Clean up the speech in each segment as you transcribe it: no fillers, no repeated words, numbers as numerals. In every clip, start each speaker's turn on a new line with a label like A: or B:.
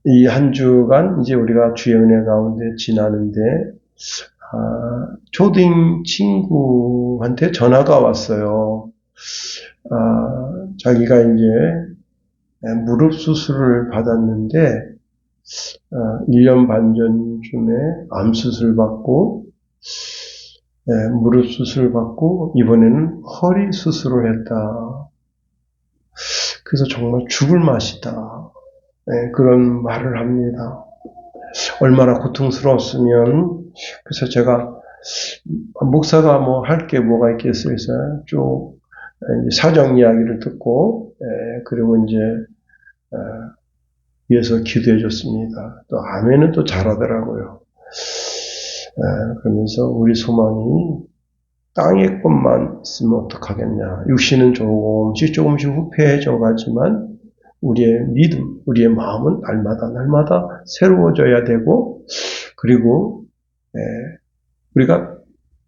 A: 이 한 주간 이제 우리가 주의 은혜 가운데 지나는데, 초딩 친구한테 전화가 왔어요. 자기가 이제 무릎 수술을 받았는데, 1년 반 전쯤에 암 수술 받고, 무릎 수술 받고, 이번에는 허리 수술을 했다. 그래서 정말 죽을 맛이다. 그런 말을 합니다. 얼마나 고통스러웠으면. 그래서 제가 목사가 뭐 할 게 뭐가 있겠어요. 그래서 쭉 사정 이야기를 듣고, 그리고 이제 위해서 기도해 줬습니다. 또 아멘은 또 잘하더라고요. 그러면서 우리 소망이 땅의 것만 있으면 어떡하겠냐. 육신은 조금씩 후패해져 가지만 우리의 믿음, 우리의 마음은 날마다 새로워져야 되고, 그리고 우리가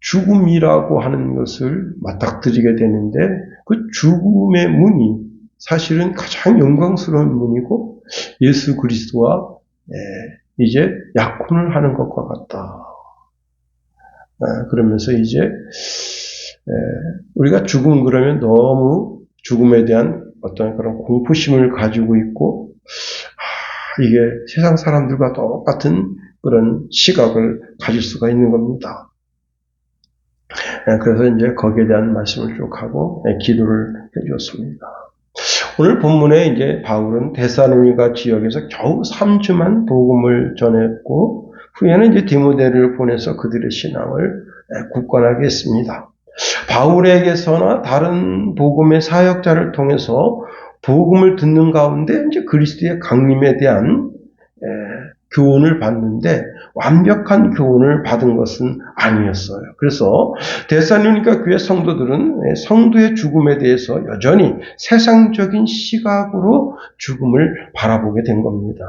A: 죽음이라고 하는 것을 맞닥뜨리게 되는데, 그 죽음의 문이 사실은 가장 영광스러운 문이고, 예수 그리스도와 이제 약혼을 하는 것과 같다. 그러면서 이제 우리가 죽음 그러면 너무 죽음에 대한 어떤 그런 공포심을 가지고 있고, 이게 세상 사람들과 똑같은 그런 시각을 가질 수가 있는 겁니다. 그래서 이제 거기에 대한 말씀을 쭉 하고 기도를 해주었습니다. 오늘 본문에 이제 바울은 데살로니가 지역에서 겨우 3주만 복음을 전했고, 후에는 이제 디모데를 보내서 그들의 신앙을 굳건하게 했습니다. 바울에게서나 다른 복음의 사역자를 통해서 복음을 듣는 가운데 이제 그리스도의 강림에 대한 교훈을 받는데, 완벽한 교훈을 받은 것은 아니었어요. 그래서 데살로니가 교회 성도들은 성도의 죽음에 대해서 여전히 세상적인 시각으로 죽음을 바라보게 된 겁니다.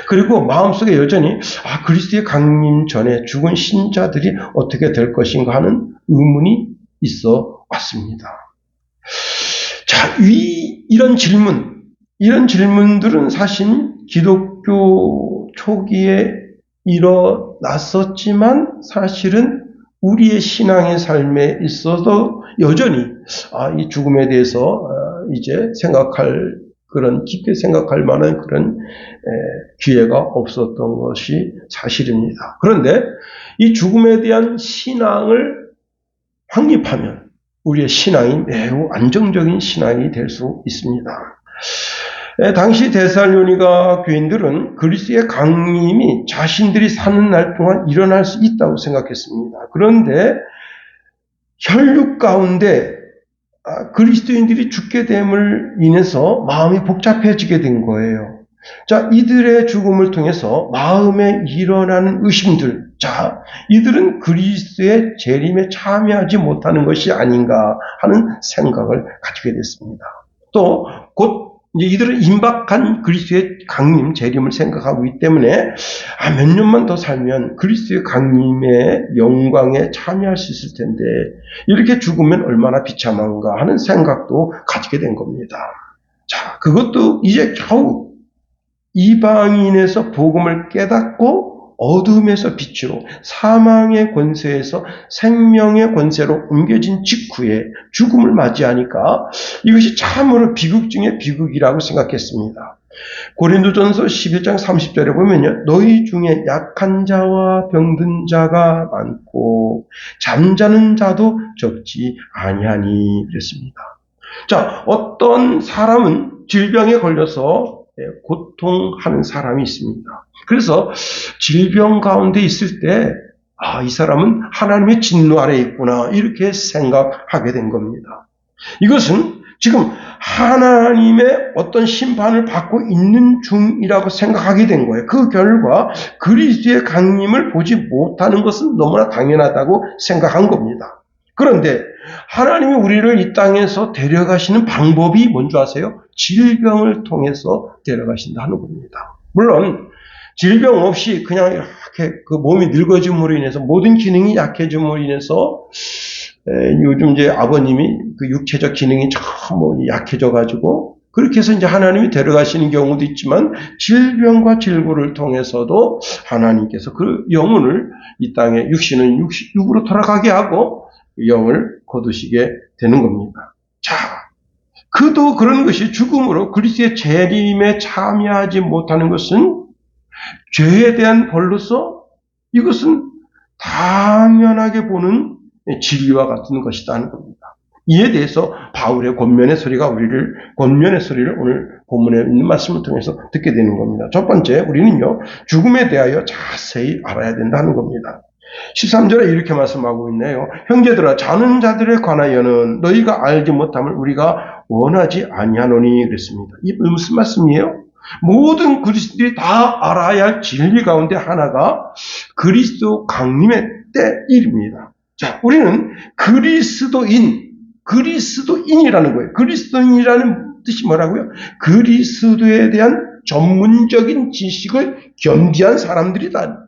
A: 그리고 마음속에 여전히 그리스도의 강림 전에 죽은 신자들이 어떻게 될 것인가 하는 의문이 있어 왔습니다. 자, 이런 질문들은 사실 기독교 초기에 일어났었지만, 사실은 우리의 신앙의 삶에 있어도 여전히 이 죽음에 대해서 이제 깊게 생각할 만한 그런 기회가 없었던 것이 사실입니다. 그런데 이 죽음에 대한 신앙을 확립하면 우리의 신앙이 매우 안정적인 신앙이 될 수 있습니다. 당시 데살로니가 교인들은 그리스도의 강림이 자신들이 사는 날 동안 일어날 수 있다고 생각했습니다. 그런데 혈육 가운데 그리스도인들이 죽게 됨을 인해서 마음이 복잡해지게 된 거예요. 자, 이들의 죽음을 통해서 마음에 일어나는 의심들, 이들은 그리스도의 재림에 참여하지 못하는 것이 아닌가 하는 생각을 가지게 됐습니다. 또 곧 이들은 임박한 그리스도의 강림, 재림을 생각하고 있기 때문에 몇 년만 더 살면 그리스도의 강림의 영광에 참여할 수 있을 텐데 이렇게 죽으면 얼마나 비참한가 하는 생각도 가지게 된 겁니다. 자, 그것도 이제 겨우 이방인에서 복음을 깨닫고 어둠에서 빛으로, 사망의 권세에서 생명의 권세로 옮겨진 직후에 죽음을 맞이하니까 이것이 참으로 비극 중에 비극이라고 생각했습니다. 고린도전서 11장 30절에 보면요, 너희 중에 약한 자와 병든 자가 많고 잠자는 자도 적지 아니하니 그랬습니다. 자, 어떤 사람은 질병에 걸려서 고통하는 사람이 있습니다. 그래서 질병 가운데 있을 때 이 사람은 하나님의 진노 아래에 있구나 이렇게 생각하게 된 겁니다. 이것은 지금 하나님의 어떤 심판을 받고 있는 중이라고 생각하게 된 거예요. 그 결과 그리스도의 강림을 보지 못하는 것은 너무나 당연하다고 생각한 겁니다. 그런데 하나님이 우리를 이 땅에서 데려가시는 방법이 뭔지 아세요? 질병을 통해서 데려가신다는 겁니다. 물론 질병 없이 그냥 이렇게 그 몸이 늙어짐으로 인해서 모든 기능이 약해짐으로 인해서 요즘 이제 아버님이 그 육체적 기능이 참 약해져가지고 그렇게 해서 이제 하나님이 데려가시는 경우도 있지만 질병과 질고를 통해서도 하나님께서 그 영혼을 이 땅에 육신은 육으로 돌아가게 하고 영을 거두시게 되는 겁니다. 자, 그도 그런 것이 죽음으로 그리스도의 재림에 참여하지 못하는 것은 죄에 대한 벌로서 이것은 당연하게 보는 진리와 같은 것이라는 겁니다. 이에 대해서 바울의 권면의 소리를 오늘 본문에 있는 말씀을 통해서 듣게 되는 겁니다. 첫 번째, 우리는요, 죽음에 대하여 자세히 알아야 된다는 겁니다. 13절에 이렇게 말씀하고 있네요. 형제들아, 자는 자들에 관하여는 너희가 알지 못함을 우리가 원하지 아니하노니 그랬습니다. 이 무슨 말씀이에요? 모든 그리스도인들이 다 알아야 할 진리 가운데 하나가 그리스도 강림의 때일입니다. 자, 우리는 그리스도인이라는 거예요. 그리스도인이라는 뜻이 뭐라고요? 그리스도에 대한 전문적인 지식을 겸비한 사람들이다.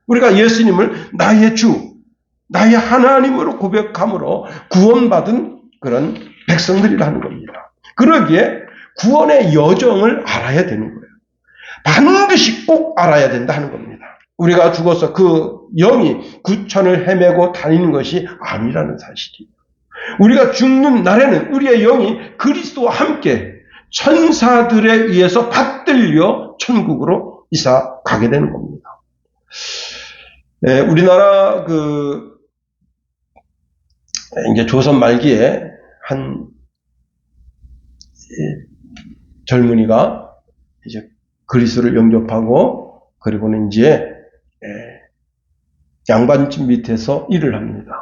A: 우리가 예수님을 나의 주, 나의 하나님으로 고백함으로 구원받은 그런 백성들이라는 겁니다. 그러기에 구원의 여정을 알아야 되는 거예요. 반드시 꼭 알아야 된다는 겁니다. 우리가 죽어서 그 영이 구천을 헤매고 다니는 것이 아니라는 사실이에요. 우리가 죽는 날에는 우리의 영이 그리스도와 함께 천사들에 의해서 받들려 천국으로 이사 가게 되는 겁니다. 네, 우리나라 이제 조선 말기에 한 젊은이가 이제 그리스도를 영접하고 그리고는 이제 양반집 밑에서 일을 합니다.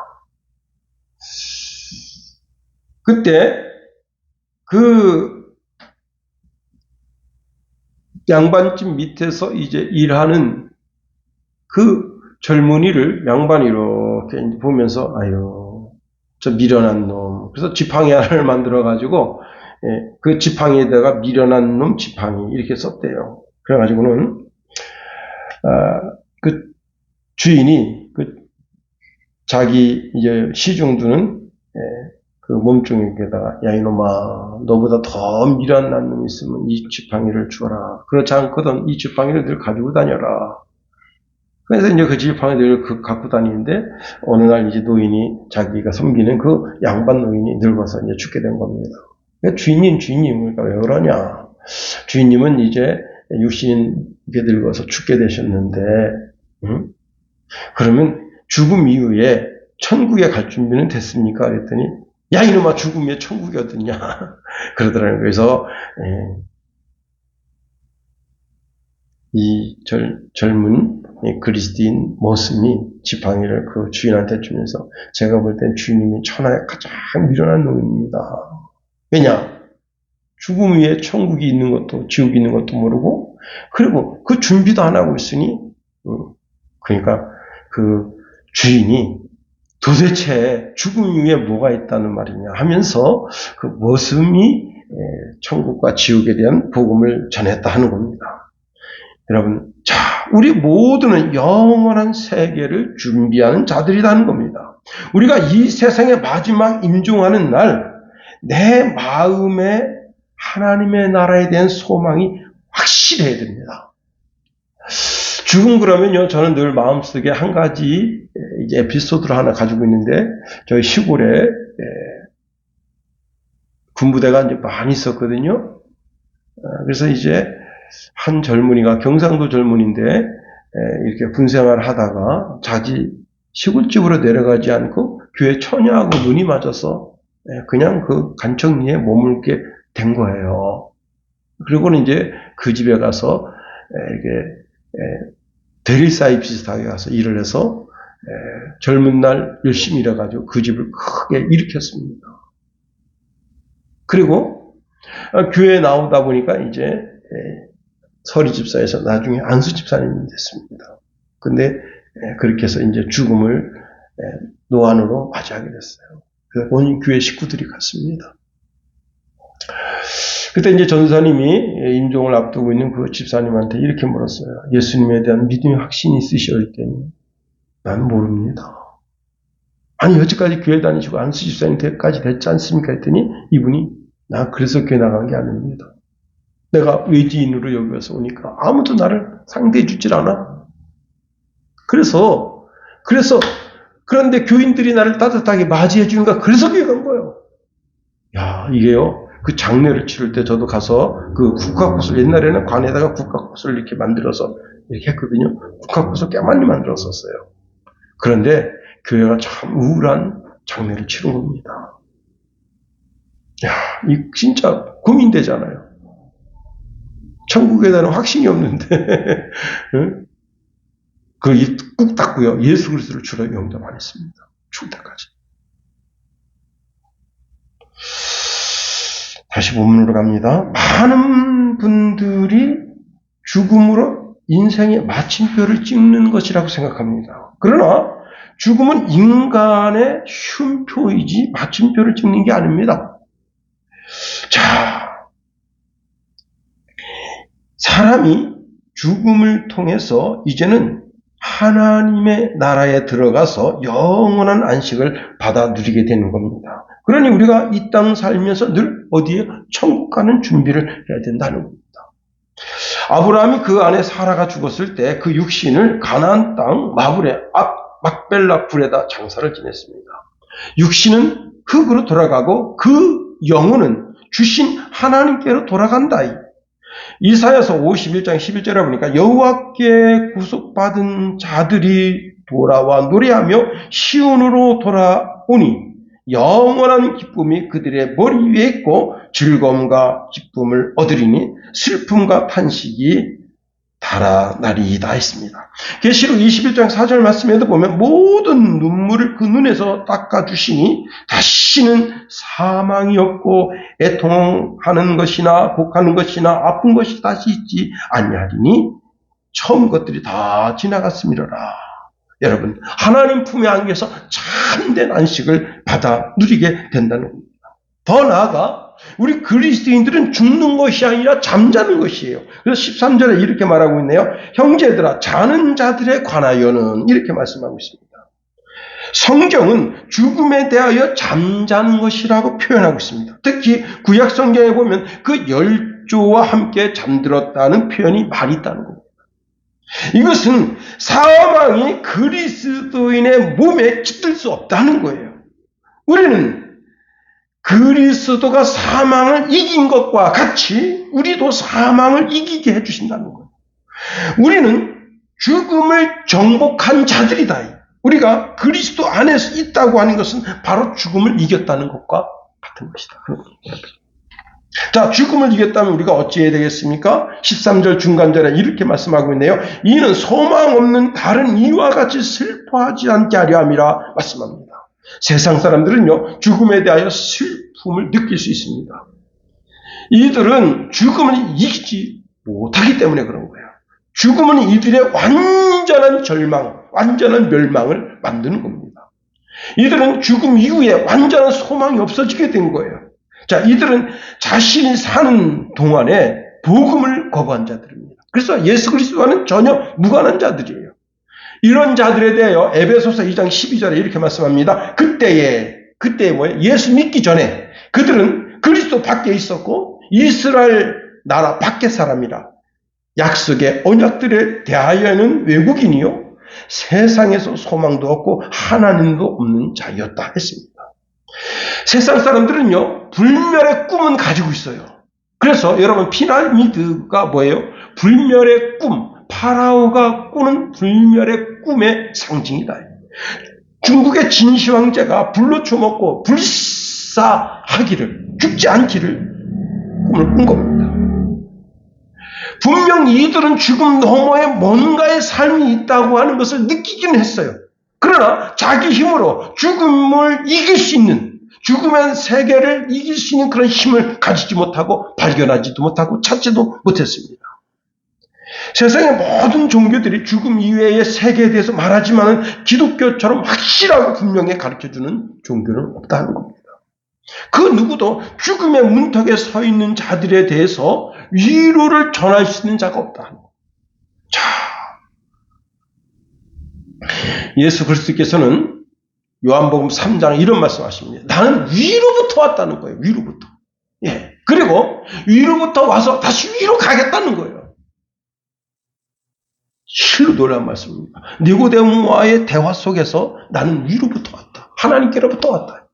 A: 그때 그 양반집 밑에서 이제 일하는 그 젊은이를 양반이 이렇게 보면서 아유 저 미련한 놈. 그래서 지팡이 하나를 만들어 가지고 그 지팡이에다가 미련한 놈 지팡이 이렇게 썼대요. 그래가지고는 그 주인이 그 자기 이제 시중두는 그 몸종에게다가 야 이놈아 너보다 더 미련한 놈이 있으면 이 지팡이를 주어라. 그렇지 않거든 이 지팡이를 늘 가지고 다녀라. 그래서 이제 그 지팡이를 갖고 다니는데 어느 날 이제 노인이 자기가 섬기는 그 양반 노인이 늙어서 이제 죽게 된 겁니다. 주인님, 그러니까 왜 그러냐? 주인님은 이제 육신이 늙어서 죽게 되셨는데, 응? 그러면 죽음 이후에 천국에 갈 준비는 됐습니까? 그랬더니, 야, 이놈아, 죽음에 천국이 어딨냐? 그러더라고요. 그래서, 이 젊은 그리스도인 모습이 지팡이를 그 주인한테 주면서, 제가 볼 땐 주인님이 천하에 가장 미련한 놈입니다. 왜냐? 죽음 위에 천국이 있는 것도 지옥이 있는 것도 모르고 그리고 그 준비도 안 하고 있으니 그러니까 그 주인이 도대체 죽음 위에 뭐가 있다는 말이냐 하면서 그 모습이 천국과 지옥에 대한 복음을 전했다 하는 겁니다. 여러분, 자, 우리 모두는 영원한 세계를 준비하는 자들이라는 겁니다. 우리가 이 세상의 마지막 임종하는 날 내 마음에 하나님의 나라에 대한 소망이 확실해야 됩니다. 죽음 그러면요, 저는 늘 마음속에 한 가지 이제 에피소드를 하나 가지고 있는데, 저희 시골에 군부대가 이제 많이 있었거든요. 그래서 이제 한 젊은이가 경상도 젊은인데 이렇게 군생활을 하다가 자기 시골집으로 내려가지 않고 교회 처녀하고 눈이 맞아서 그냥 그 간청리에 머물게 된 거예요. 그리고는 이제 그 집에 가서 이렇게 대리사이 비슷하게 가서 일을 해서 젊은 날 열심히 일해가지고 그 집을 크게 일으켰습니다. 그리고 교회에 나오다 보니까 이제 서리 집사에서 나중에 안수 집사님이 됐습니다. 근데 그렇게 해서 이제 죽음을 노안으로 맞이하게 됐어요. 그래서 온 교회 식구들이 갔습니다. 그때 이제 전사님이 임종을 앞두고 있는 그 집사님한테 이렇게 물었어요. 예수님에 대한 믿음의 확신이 있으시오? 했더니 난 모릅니다. 아니 여지까지 교회 다니시고 안수 집사님까지 됐지 않습니까? 했더니 이분이 나 그래서 교회 나간 게 아닙니다. 내가 외지인으로 여기서 오니까 아무도 나를 상대해 주질 않아. 그래서 그런데 교인들이 나를 따뜻하게 맞이해 주는가. 그래서 교회 간 거예요. 야, 이게요. 그 장례를 치를 때 저도 가서 그 국화꽃을 옛날에는 관에다가 국화꽃을 이렇게 만들어서 이렇게 했거든요. 국화꽃을 꽤 많이 만들었었어요. 그런데 교회가 참 우울한 장례를 치른 겁니다. 야, 이 진짜 고민되잖아요. 천국에 대한 확신이 없는데 꾹 닫고요. 예수 그리스도를 주로 영접 안 했습니다. 죽을 때까지. 다시 본문으로 갑니다. 많은 분들이 죽음으로 인생의 마침표를 찍는 것이라고 생각합니다. 그러나 죽음은 인간의 쉼표이지 마침표를 찍는 게 아닙니다. 자, 사람이 죽음을 통해서 이제는 하나님의 나라에 들어가서 영원한 안식을 받아 누리게 되는 겁니다. 그러니 우리가 이 땅 살면서 늘 어디에 천국 가는 준비를 해야 된다는 겁니다. 아브라함이 그 안에 사라가 죽었을 때 그 육신을 가나안 땅 마불의 막벨라 불에다 장사를 지냈습니다. 육신은 흙으로 돌아가고 그 영혼은 주신 하나님께로 돌아간다. 이사야서 51장 11절에 보니까 여호와께 구속받은 자들이 돌아와 노래하며 시온으로 돌아오니 영원한 기쁨이 그들의 머리 위에 있고 즐거움과 기쁨을 얻으리니 슬픔과 탄식이 달아나리이다 했습니다. 계시록 21장 4절 말씀에도 보면 모든 눈물을 그 눈에서 닦아주시니 다시는 사망이 없고 애통하는 것이나 곡하는 것이나 아픈 것이 다시 있지 아니하리니 처음 것들이 다 지나갔음이로라. 여러분, 하나님 품에 안겨서 참된 안식을 받아 누리게 된다는 겁니다. 더 나아가 우리 그리스도인들은 죽는 것이 아니라 잠자는 것이에요. 그래서 13절에 이렇게 말하고 있네요. 형제들아, 자는 자들에 관하여는 이렇게 말씀하고 있습니다. 성경은 죽음에 대하여 잠자는 것이라고 표현하고 있습니다. 특히 구약 성경에 보면 그 열조와 함께 잠들었다는 표현이 많이 있다는 겁니다. 이것은 사망이 그리스도인의 몸에 깃들 수 없다는 거예요. 우리는 그리스도가 사망을 이긴 것과 같이 우리도 사망을 이기게 해주신다는 거예요. 우리는 죽음을 정복한 자들이다. 우리가 그리스도 안에서 있다고 하는 것은 바로 죽음을 이겼다는 것과 같은 것이다. 자, 죽음을 이겼다면 우리가 어찌해야 되겠습니까? 13절 중간절에 이렇게 말씀하고 있네요. 이는 소망 없는 다른 이와 같이 슬퍼하지 않게 하려 함이라 말씀합니다. 세상 사람들은요, 죽음에 대하여 슬픔을 느낄 수 있습니다. 이들은 죽음을 이기지 못하기 때문에 그런 거예요. 죽음은 이들의 완전한 절망, 완전한 멸망을 만드는 겁니다. 이들은 죽음 이후에 완전한 소망이 없어지게 된 거예요. 자, 이들은 자신이 사는 동안에 복음을 거부한 자들입니다. 그래서 예수 그리스도와는 전혀 무관한 자들이에요. 이런 자들에 대하여 에베소서 2장 12절에 이렇게 말씀합니다. 그때에 뭐예요? 예수 믿기 전에 그들은 그리스도 밖에 있었고 이스라엘 나라 밖의 사람이라 약속의 언약들에 대하여는 외국인이요 세상에서 소망도 없고 하나님도 없는 자였다 했습니다. 세상 사람들은요 불멸의 꿈은 가지고 있어요. 그래서 여러분 피라미드가 뭐예요? 불멸의 꿈, 파라오가 꾸는 불멸의 꿈의 상징이다. 중국의 진시 황제가 불로 쳐먹고 불사하기를, 죽지 않기를 꿈을 꾼 겁니다. 분명 이들은 죽음 너머에 뭔가의 삶이 있다고 하는 것을 느끼기는 했어요. 그러나 자기 힘으로 죽음을 이길 수 있는, 죽음의 세계를 이길 수 있는 그런 힘을 가지지 못하고 발견하지도 못하고 찾지도 못했습니다. 세상의 모든 종교들이 죽음 이외의 세계에 대해서 말하지만 기독교처럼 확실하고 분명히 가르쳐주는 종교는 없다는 겁니다. 그 누구도 죽음의 문턱에 서 있는 자들에 대해서 위로를 전할 수 있는 자가 없다는 겁니다. 자, 예수 그리스도께서는 요한복음 3장 이런 말씀하십니다. 나는 위로부터 왔다는 거예요. 위로부터. 예. 그리고 위로부터 와서 다시 위로 가겠다는 거예요. 실로 놀라운 말씀입니다. 니고데모와의 대화 속에서 나는 위로부터 왔다. 하나님께로부터 왔다.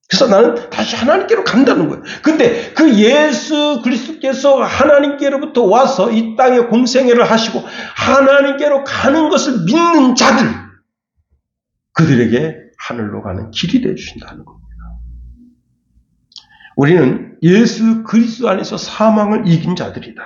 A: 그래서 나는 다시 하나님께로 간다는 거예요. 근데 그 예수 그리스도께서 하나님께로부터 와서 이 땅에 공생애를 하시고 하나님께로 가는 것을 믿는 자들, 그들에게 하늘로 가는 길이 되어주신다는 겁니다. 우리는 예수 그리스도 안에서 사망을 이긴 자들이다.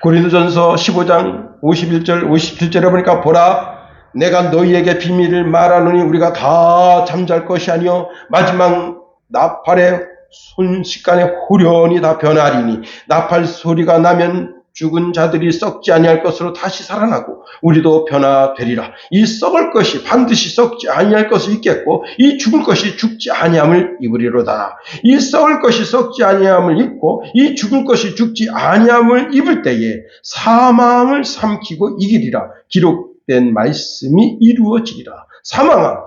A: 고린도전서 15장 51절 57절에 보니까 보라 내가 너희에게 비밀을 말하노니 우리가 다 잠잘 것이 아니요 마지막 나팔의 순식간에 후련히 다 변하리니 나팔 소리가 나면 죽은 자들이 썩지 아니할 것으로 다시 살아나고 우리도 변화되리라. 이 썩을 것이 반드시 썩지 아니할 것이 있겠고 이 죽을 것이 죽지 아니함을 입으리로다. 이 썩을 것이 썩지 아니함을 입고 이 죽을 것이 죽지 아니함을 입을 때에 사망을 삼키고 이기리라. 기록된 말씀이 이루어지리라. 사망아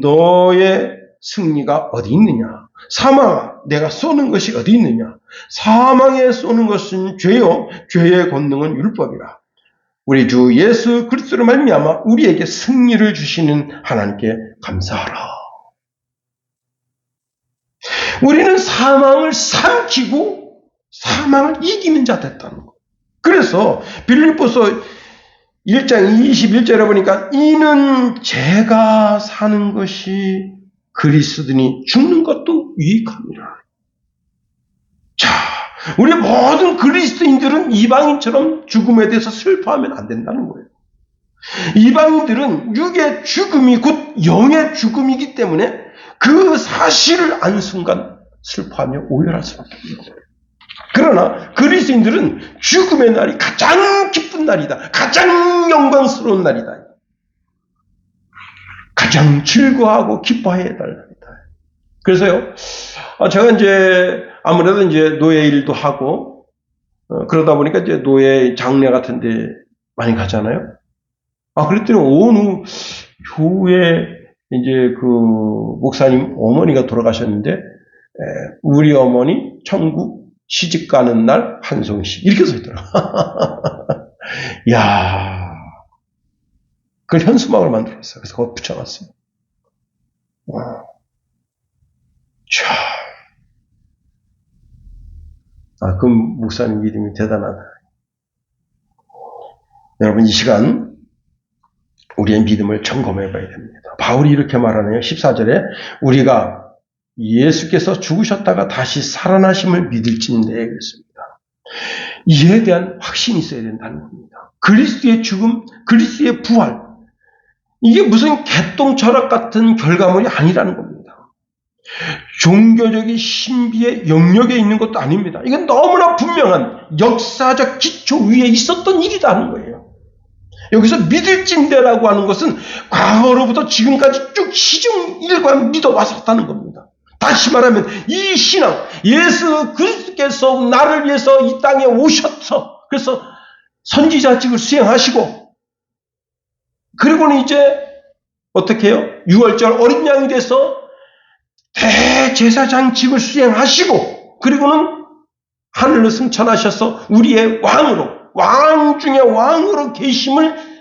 A: 너의 승리가 어디 있느냐? 사망아 내가 쏘는 것이 어디 있느냐? 사망에 쏘는 것은 죄요 죄의 권능은 율법이라. 우리 주 예수 그리스도로 말미암아 우리에게 승리를 주시는 하나님께 감사하라. 우리는 사망을 삼키고 사망을 이기는 자 됐다는 거. 그래서 빌립보서 1장 21절에 보니까 이는 제가 사는 것이 그리스도니 죽는 것도 유익합니다. 자, 우리 모든 그리스도인들은 이방인처럼 죽음에 대해서 슬퍼하면 안 된다는 거예요. 이방인들은 육의 죽음이 곧 영의 죽음이기 때문에 그 사실을 안 순간 슬퍼하며 오열할 수밖에 없는 거예요. 그러나 그리스도인들은 죽음의 날이 가장 기쁜 날이다. 가장 영광스러운 날이다. 가장 즐거워하고 기뻐해야 할 날이다. 그래서요, 제가 이제 아무래도 이제 노예 일도 하고 그러다 보니까 이제 노예 장례 같은데 많이 가잖아요. 그랬더니 어느 교회 이제 그 목사님 어머니가 돌아가셨는데 우리 어머니 천국 시집 가는 날 환송식 이렇게 써 있더라. 야, 그걸 현수막을 만들었어요. 그래서 그거 붙여놨어요. 그 목사님 믿음이 대단하다. 여러분 이 시간 우리의 믿음을 점검해 봐야 됩니다. 바울이 이렇게 말하네요. 14절에 우리가 예수께서 죽으셨다가 다시 살아나심을 믿을지는 내 그랬습니다. 이에 대한 확신이 있어야 된다는 겁니다. 그리스도의 죽음, 그리스도의 부활, 이게 무슨 개똥 철학 같은 결과물이 아니라는 겁니다. 종교적인 신비의 영역에 있는 것도 아닙니다. 이건 너무나 분명한 역사적 기초 위에 있었던 일이라는 거예요. 여기서 믿을진대라고 하는 것은 과거로부터 지금까지 쭉 시중일관 믿어왔었다는 겁니다. 다시 말하면 이 신앙, 예수 그리스도께서 나를 위해서 이 땅에 오셔서 그래서 선지자직을 수행하시고 그리고는 이제 어떻게 해요? 6월절 어린 양이 돼서 대제사장직을 수행하시고 그리고는 하늘로 승천하셔서 우리의 왕으로 왕 중에 왕으로 계심을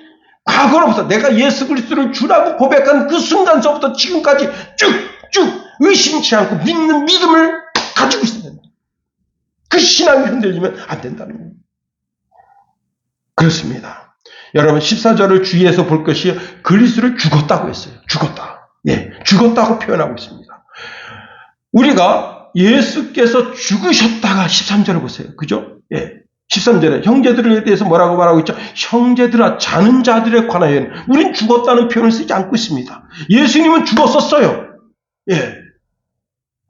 A: 과거로부터 내가 예수 그리스도를 주라고 고백한 그 순간서부터 지금까지 쭉쭉 의심치 않고 믿는 믿음을 가지고 있어야 된다. 그 신앙이 흔들리면 안 된다는 거예요. 그렇습니다. 여러분 14절을 주의해서 볼 것이 그리스도를 죽었다고 했어요. 죽었다. 예, 죽었다고 표현하고 있습니다. 우리가 예수께서 죽으셨다가 13절을 보세요. 그죠? 예. 13절에 형제들에 대해서 뭐라고 말하고 있죠? 형제들아 자는 자들에 관하여는 우린 죽었다는 표현을 쓰지 않고 있습니다. 예수님은 죽었었어요. 예.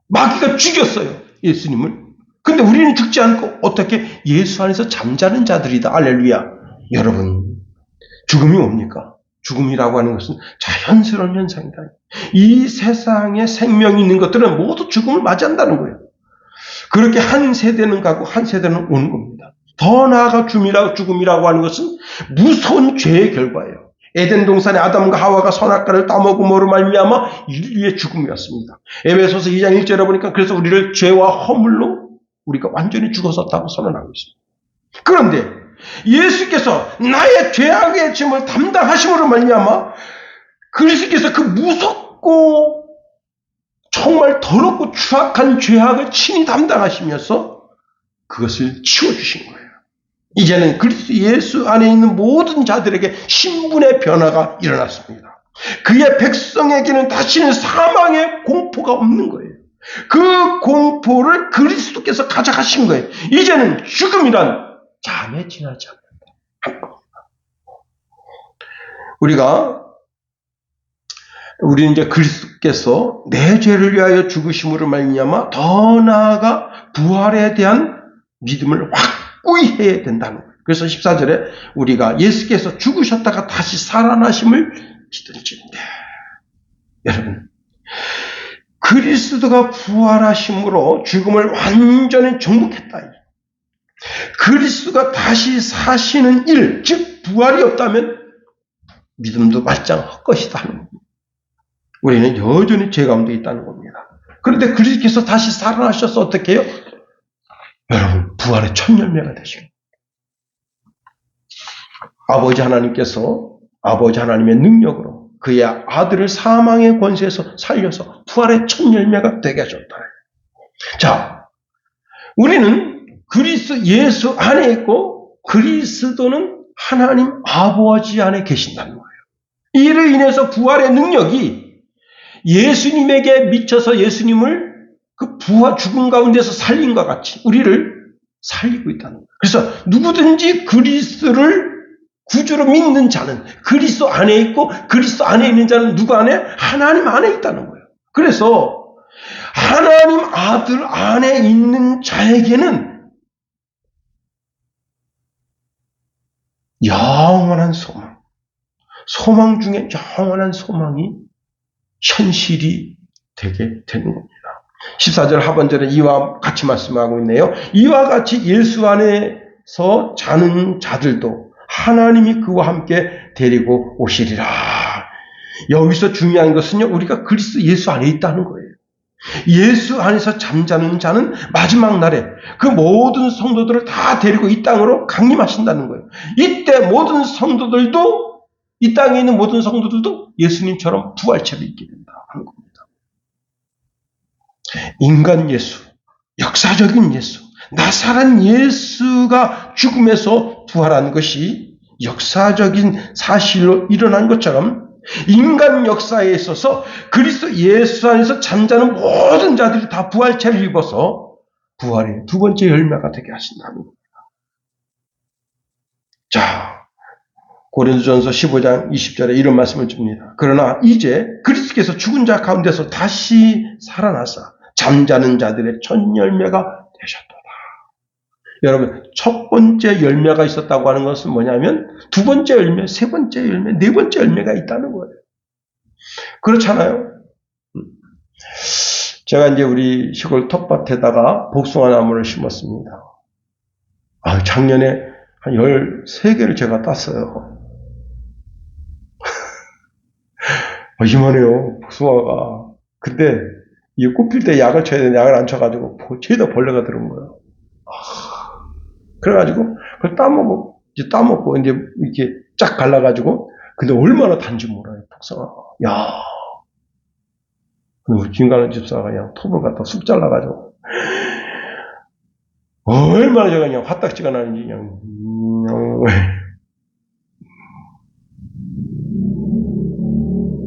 A: 마귀가 죽였어요. 예수님을. 근데 우리는 죽지 않고 어떻게 예수 안에서 잠자는 자들이다. 알렐루야. 여러분 죽음이 뭡니까? 죽음이라고 하는 것은 자연스러운 현상이다. 이 세상에 생명이 있는 것들은 모두 죽음을 맞이한다는 거예요. 그렇게 한 세대는 가고 한 세대는 오는 겁니다. 더 나아가 죽음이라고 하는 것은 무서운 죄의 결과예요. 에덴 동산에 아담과 하와가 선악과를 따먹음으로 말미암아 인류의 죽음이었습니다. 에베소서 2장 1절에 보니까 그래서 우리를 죄와 허물로 우리가 완전히 죽었었다고 선언하고 있습니다. 그런데 예수께서 나의 죄악의 짐을 담당하심으로 말미암아 그리스도께서 그 무섭고 정말 더럽고 추악한 죄악을 친히 담당하시면서 그것을 치워주신 거예요. 이제는 그리스도 예수 안에 있는 모든 자들에게 신분의 변화가 일어났습니다. 그의 백성에게는 다시는 사망의 공포가 없는 거예요. 그 공포를 그리스도께서 가져가신 거예요. 이제는 죽음이란 잠에 지나지 않는다. 우리는 이제 그리스도께서 내 죄를 위하여 죽으심으로 말미암아 더 나아가 부활에 대한 믿음을 확고히 해야 된다는 거예요. 그래서 14절에 우리가 예수께서 죽으셨다가 다시 살아나심을 믿은지인데, 여러분, 그리스도가 부활하심으로 죽음을 완전히 정복했다. 그리스도가 다시 사시는 일, 즉 부활이 없다면 믿음도 말짱 헛것이다 하는 겁니다. 우리는 여전히 죄 가운데 있다는 겁니다. 그런데 그리스도께서 다시 살아나셔서 어떻게 해요? 여러분, 부활의 첫 열매가 되시고, 아버지 하나님의 능력으로 그의 아들을 사망의 권세에서 살려서 부활의 첫 열매가 되게 하셨다. 자, 우리는 그리스도 예수 안에 있고 그리스도는 하나님 아버지 안에 계신다는 거예요. 이를 인해서 부활의 능력이 예수님에게 미쳐서 예수님을 그 부활 죽음 가운데서 살린과 같이 우리를 살리고 있다는 거예요. 그래서 누구든지 그리스도를 구주로 믿는 자는 그리스도 안에 있고 그리스도 안에 있는 자는 누구 안에? 하나님 안에 있다는 거예요. 그래서 하나님 아들 안에 있는 자에게는 영원한 소망 중에 영원한 소망이 현실이 되게 되는 겁니다. 14절 하반절에 이와 같이 말씀하고 있네요. 이와 같이 예수 안에서 자는 자들도 하나님이 그와 함께 데리고 오시리라. 여기서 중요한 것은요, 우리가 그리스도 예수 안에 있다는 거예요. 예수 안에서 잠자는 자는 마지막 날에 그 모든 성도들을 다 데리고 이 땅으로 강림하신다는 거예요. 이때 모든 성도들도, 이 땅에 있는 모든 성도들도 예수님처럼 부활체를 입게 된다 하는 겁니다. 인간 예수, 역사적인 예수, 나사렛 예수가 죽음에서 부활한 것이 역사적인 사실로 일어난 것처럼 인간 역사에 있어서 그리스도 예수 안에서 잠자는 모든 자들이 다 부활체를 입어서 부활의 두 번째 열매가 되게 하신다는 겁니다. 자, 고린도전서 15장 20절에 이런 말씀을 줍니다. 그러나 이제 그리스도께서 죽은 자 가운데서 다시 살아나사 잠자는 자들의 첫 열매가 되셨도다. 여러분, 첫 번째 열매가 있었다고 하는 것은 뭐냐면 두 번째 열매, 세 번째 열매, 네 번째 열매가 있다는 거예요. 그렇잖아요. 제가 이제 우리 시골 텃밭에다가 복숭아 나무를 심었습니다. 작년에 한 13개를 제가 땄어요. 이만해요, 복숭아가. 근데 이 꽃필 때 약을 쳐야 되는데 약을 안 쳐가지고 죄다 벌레가 들어온 거예요. 그래가지고 그걸 따먹고 이제 이렇게 쫙 갈라가지고, 근데 얼마나 단지 몰라요, 복숭아가. 야, 우리 김가는 집사가 그냥 톱을 갖다 쑥 잘라가지고 얼마나 제가 그냥 화딱지가 나는지 그냥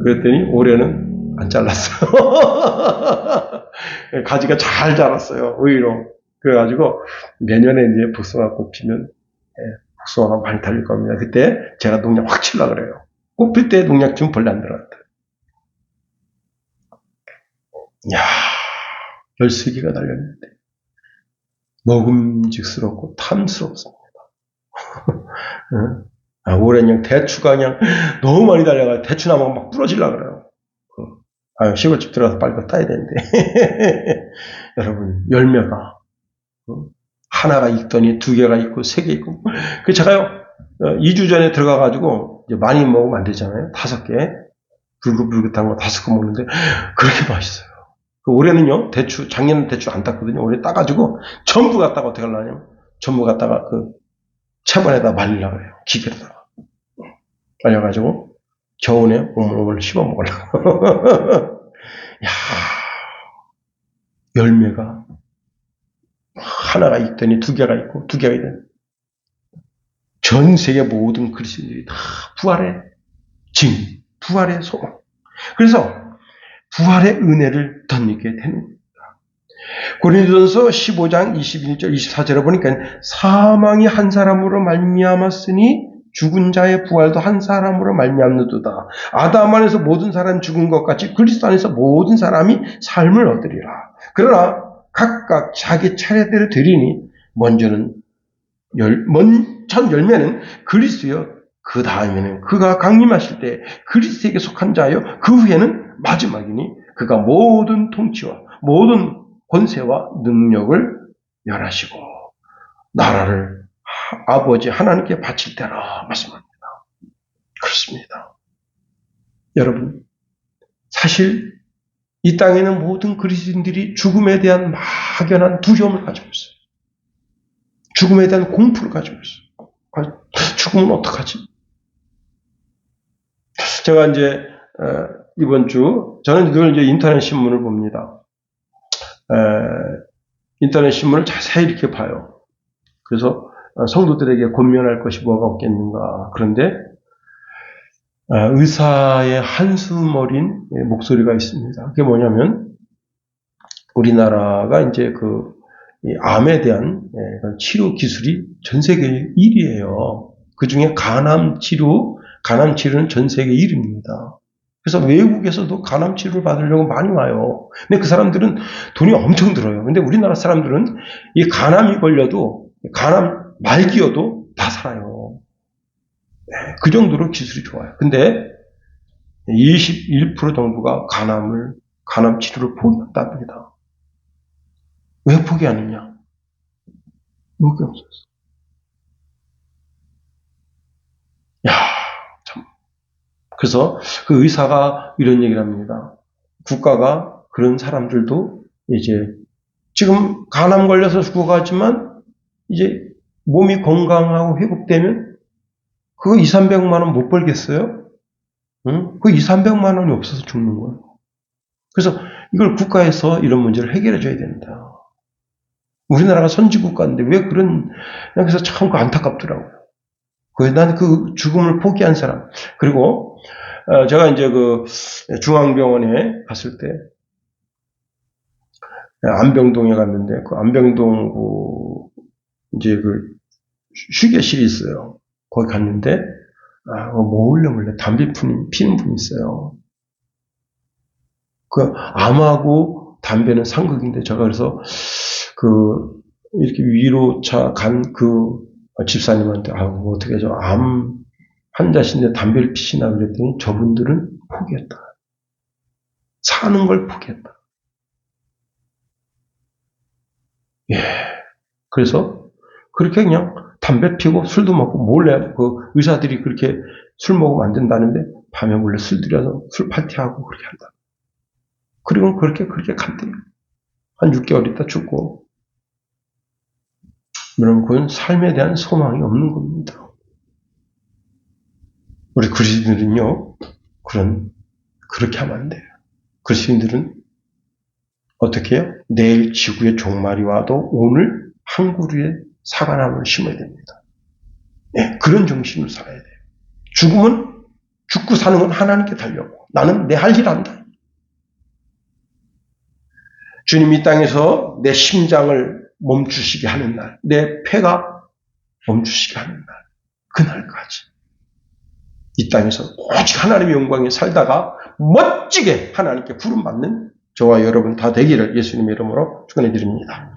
A: 그랬더니 올해는 안 잘랐어요. 가지가 잘 자랐어요, 의외로. 그래가지고 내년에 이제 복숭아꽃 피면 복숭아가 많이 달릴 겁니다. 그때 제가 농약 확 치려고 그래요. 꽃 필 때 농약 좀 벌레 안 들어갔다. 이야, 13개가 달렸는데 먹음직스럽고 탐스럽습니다. 올해는 대추가 그냥 너무 많이 달려가지고 대추나무가 막 부러지려고 그래요. 시골집 들어가서 빨리 따야 되는데. 여러분, 열매가 하나가 있더니 2개가 있고 3개 있고. 그 제가요 2주 전에 들어가가지고 이제 많이 먹으면 안 되잖아요. 5개. 불긋불긋한 거 5개 먹는데, 그렇게 맛있어요. 올해는요, 작년은 대추 안 땄거든요. 올해 따가지고, 전부 갖다가 어떻게 하려냐면, 전부 갖다가 채반에다 말리려고 해요. 기계로다가. 말려가지고, 겨우내 오물오물 씹어 먹으려고. 야, 열매가, 하나가 있더니 2개가 있고, 2개가 있더니, 전 세계 모든 그리스도인들이 다 부활의 부활의 소망. 그래서 부활의 은혜를 덧입게 되는 겁니다. 고린도전서 15장 21절 24절에 보니까 사망이 한 사람으로 말미암았으니 죽은 자의 부활도 한 사람으로 말미암는도다. 아담 안에서 모든 사람이 죽은 것 같이 그리스도 안에서 모든 사람이 삶을 얻으리라. 그러나 각각 자기 차례대로 되리니 먼저는 첫 열매는 그리스도요. 그 다음에는 그가 강림하실 때 그리스도에게 속한 자요. 그 후에는 마지막이니 그가 모든 통치와 모든 권세와 능력을 멸하시고 나라를 아버지 하나님께 바칠 때라 말씀합니다. 그렇습니다. 여러분, 사실 이 땅에는 모든 그리스도인들이 죽음에 대한 막연한 두려움을 가지고 있어요. 죽음에 대한 공포를 가지고 있어요. 죽으면 어떡하지? 제가 이제 이번 주 저는 그걸 이제 인터넷 신문을 봅니다. 인터넷 신문을 자세히 이렇게 봐요. 그래서 성도들에게 권면할 것이 뭐가 없겠는가. 그런데 의사의 한숨 어린 목소리가 있습니다. 그게 뭐냐면 우리나라가 이제 이 암에 대한 치료 기술이 전 세계 1위예요. 그 중에 간암 치료는 전 세계 1위입니다. 그래서 외국에서도 간암 치료를 받으려고 많이 와요. 근데 그 사람들은 돈이 엄청 들어요. 근데 우리나라 사람들은 이 간암이 걸려도, 간암 말기여도 다 살아요. 그 정도로 기술이 좋아요. 근데 21% 정도가 간암 치료를 포기한답니다. 왜 포기하느냐? 뭐게 없었어. 야, 참. 그래서 그 의사가 이런 얘기를 합니다. 국가가 그런 사람들도 이제 지금 간암 걸려서 죽어가지만 이제 몸이 건강하고 회복되면 그거 200~300만 원 못 벌겠어요? 응? 그 200~300만 원이 없어서 죽는 거예요. 그래서 이걸 국가에서 이런 문제를 해결해 줘야 된다. 우리나라가 선진국가인데 왜 그래서 참 안타깝더라고요. 난 그 죽음을 포기한 사람. 그리고, 제가 이제 중앙병원에 갔을 때, 안병동에 갔는데, 그 안병동, 이제 휴게실이 있어요. 거기 갔는데, 몰래 담배 피는 분이 있어요. 암하고 담배는 상극인데, 제가 그래서, 이렇게 위로차 간 집사님한테, 어떻게 하죠? 암 환자신데 담배를 피시나 그랬더니 저분들은 포기했다. 사는 걸 포기했다. 예. 그래서 그렇게 그냥 담배 피고 술도 먹고 몰래 의사들이 그렇게 술 먹으면 안 된다는데 밤에 몰래 술 들여서 술 파티하고 그렇게 한다. 그리고 그렇게 간대요. 한 6개월 있다 죽고. 여러분, 그건 삶에 대한 소망이 없는 겁니다. 우리 그리스도인들은요, 그렇게 하면 안 돼요. 그리스도인들은 어떻게 해요? 내일 지구의 종말이 와도 오늘 한 그루의 사과나무를 심어야 됩니다. 네, 그런 정신으로 살아야 돼요. 죽고 사는 건 하나님께 달려고. 나는 내 할 일 한다. 주님 이 땅에서 내 심장을 멈추시게 하는 날, 내 폐가 멈추시게 하는 날, 그날까지 이 땅에서 오직 하나님의 영광에 살다가 멋지게 하나님께 부름받는 저와 여러분 다 되기를 예수님의 이름으로 축원해 드립니다.